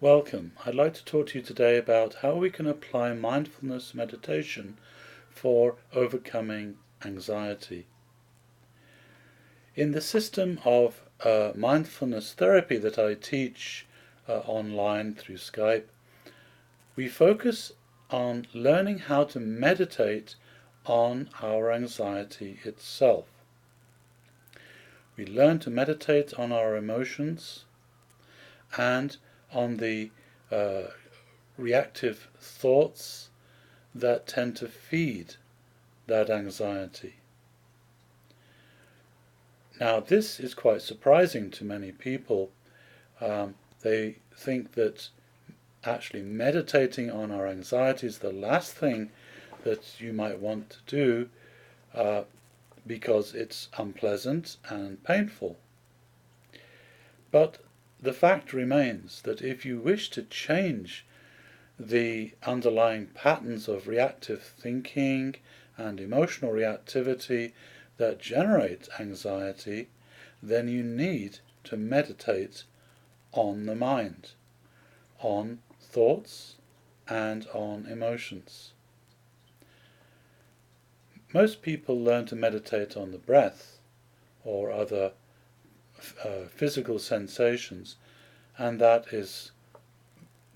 Welcome. I'd like to talk to you today about how we can apply mindfulness meditation for overcoming anxiety. In the system of mindfulness therapy that I teach online through Skype, we focus on learning how to meditate on our anxiety itself. We learn to meditate on our emotions and on the reactive thoughts that tend to feed that anxiety. Now, this is quite surprising to many people. They think that actually meditating on our anxiety is the last thing that you might want to do because it's unpleasant and painful. But the fact remains that if you wish to change the underlying patterns of reactive thinking and emotional reactivity that generate anxiety, then you need to meditate on the mind, on thoughts and on emotions. Most people learn to meditate on the breath or other physical sensations, and that is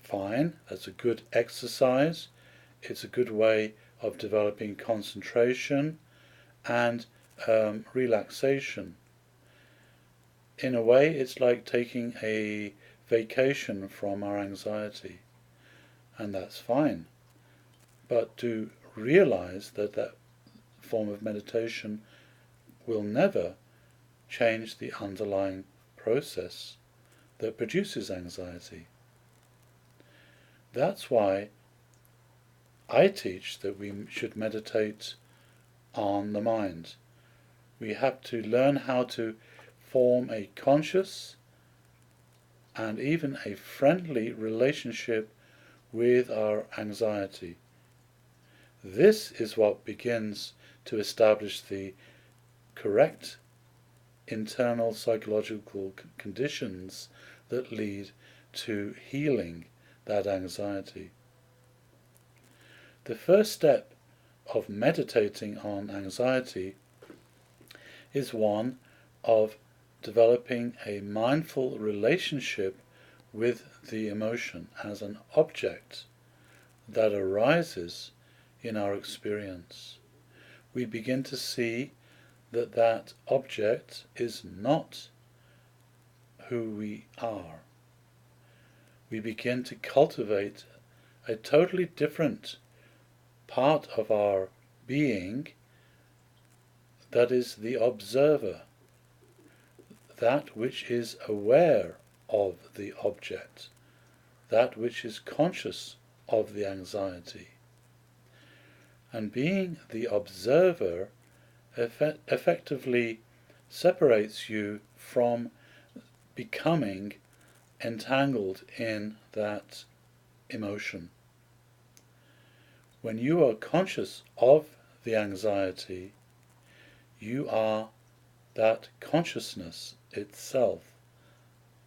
fine. That's a good exercise. It's a good way of developing concentration and relaxation. In a way, it's like taking a vacation from our anxiety, and that's fine. But to realize that that form of meditation will never change the underlying process that produces anxiety. That's why I teach that we should meditate on the mind. We have to learn how to form a conscious and even a friendly relationship with our anxiety. This is what begins to establish the correct internal psychological conditions that lead to healing that anxiety. The first step of meditating on anxiety is one of developing a mindful relationship with the emotion as an object that arises in our experience. We begin to see that that object is not who we are. We begin to cultivate a totally different part of our being that is the observer, that which is aware of the object, that which is conscious of the anxiety. And being the observer effectively separates you from becoming entangled in that emotion. When you are conscious of the anxiety, you are that consciousness itself,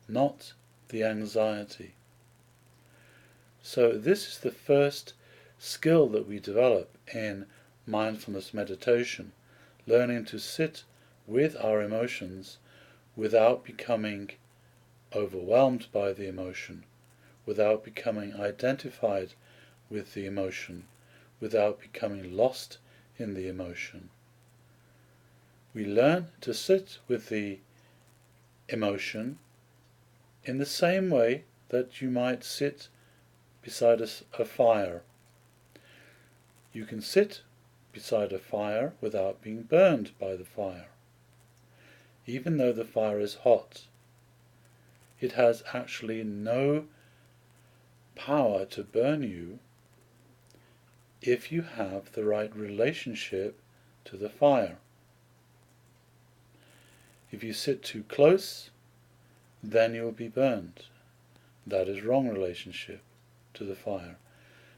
not the anxiety. So this is the first skill that we develop in mindfulness meditation, learning to sit with our emotions without becoming overwhelmed by the emotion, without becoming identified with the emotion, without becoming lost in the emotion. We learn to sit with the emotion in the same way that you might sit beside a fire. You can sit beside a fire without being burned by the fire. Even though the fire is hot, it has actually no power to burn you if you have the right relationship to the fire. If you sit too close, then you will be burned. That is wrong relationship to the fire.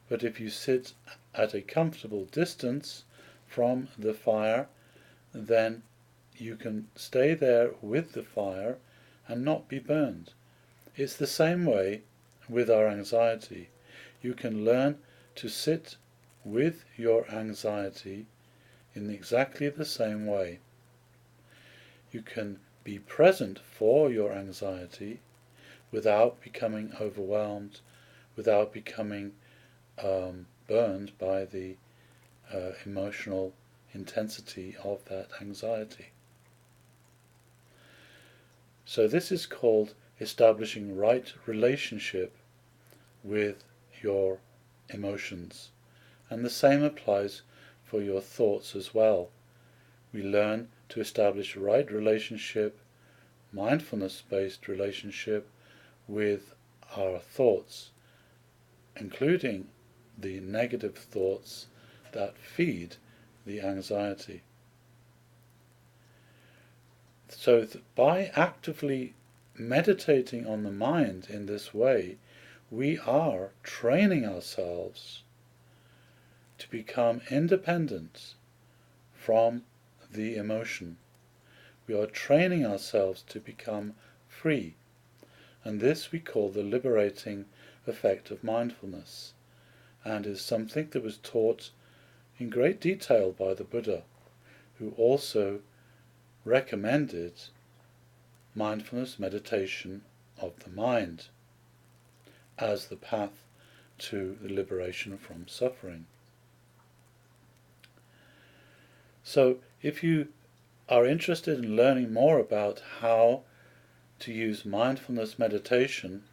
But if you sit at a comfortable distance from the fire, then you can stay there with the fire and not be burned. It's the same way with our anxiety, you can learn to sit with your anxiety in exactly the same way. You can be present for your anxiety without becoming overwhelmed, without becoming burned by the emotional intensity of that anxiety. So this is called establishing right relationship with your emotions. And the same applies for your thoughts as well. We learn to establish right relationship, mindfulness-based relationship with our thoughts, including the negative thoughts that feed the anxiety. So by actively meditating on the mind in this way, we are training ourselves to become independent from the emotion. We are training ourselves to become free, and this we call the liberating effect of mindfulness, and is something that was taught in great detail by the Buddha, who also recommended mindfulness meditation of the mind as the path to the liberation from suffering. So if you are interested in learning more about how to use mindfulness meditation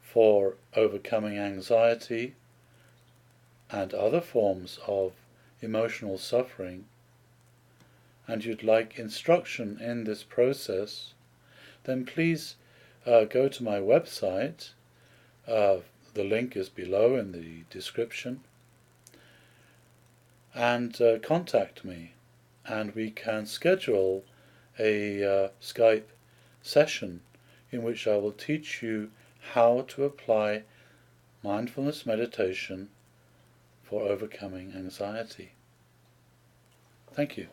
for overcoming anxiety and other forms of emotional suffering, and you'd like instruction in this process, then please go to my website. The link is below in the description, and contact me, and we can schedule a Skype session in which I will teach you how to apply mindfulness meditation for overcoming anxiety. Thank you.